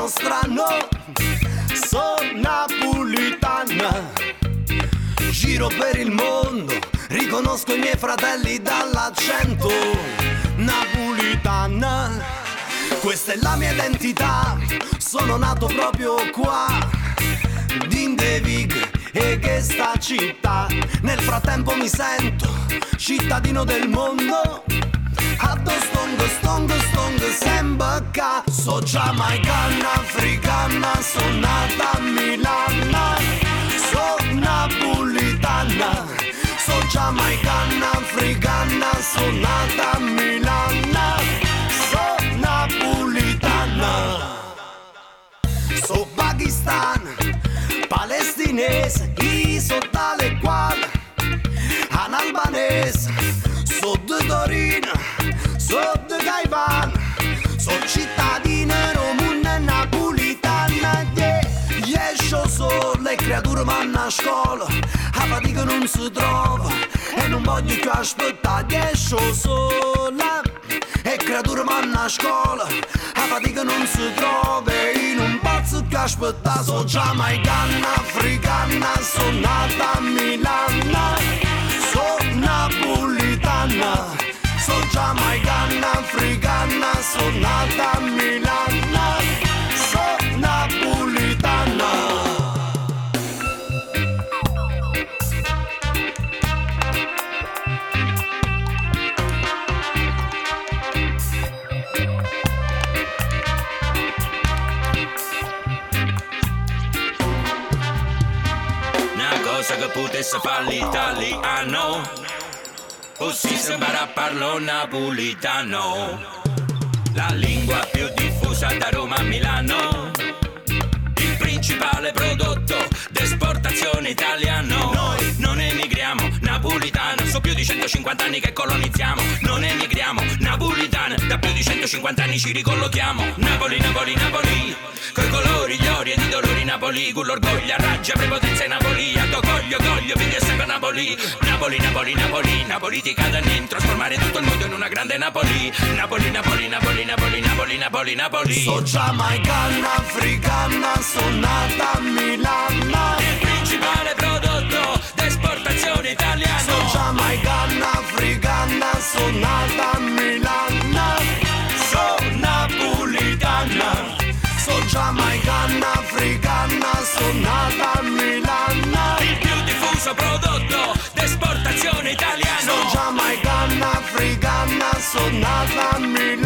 italiano strano, sono napolitana. Giro per il mondo, riconosco i miei fratelli dall'accento. Napolitana, questa è la mia identità, sono nato proprio qua, Dindevig e che sta città. Nel frattempo mi sento cittadino del mondo. Addo stongo, stongo, stongo, sembacca. So giamaicana, africana, sono nata a Milano. So napolitana, so giamaicana, africana, sono nata a Milano. So napolitana. So Pakistan, palestinese, so tale qual, an albanese, so de Torino, so de Caivan, so cittadina romana napolitana, yeah, so le creature vanno a scuola, a fatica non si trova, e non voglio più aspettare, yeah, sola, e creature vanno a scuola, a fatica non si trova, in un pazzo che aspetta. So giamaicana, africana, sono nata a Milano. So napolitana, so giamaicana, africana, sono nata a Milano. So napolitana. Cosa che potesse fare l'italiano, così sembra parlo napolitano. La lingua più diffusa da Roma a Milano, il principale prodotto d'esportazione italiano. Noi non emigriamo, napolitano, so più di 150 anni che colonizziamo. Non emigriamo, napolitano, da più di 150 anni ci ricollochiamo. Napoli, Napoli, Napoli, coi colori, gli ori ed i dolori Napoli, con l'orgoglio, raggia, prepotenza e Napoli, alto coglio, quindi è sempre Napoli. Napoli, Napoli, Napoli, na politica da NIM, trasformare tutto il mondo in una grande Napoli. Napoli, Napoli, Napoli, Napoli, Napoli, Napoli, Napoli. So giamaicana, africana, sono nata a Milano. Il principale prodotto d'esportazione italiano. So giamaicana, africana, sono nata a Milano. So napolitana. So giamaicana, africana, sono nata a Milano. Il più diffuso prodotto d'esportazione italiano. So giamaicana, africana, sono nata a Milano.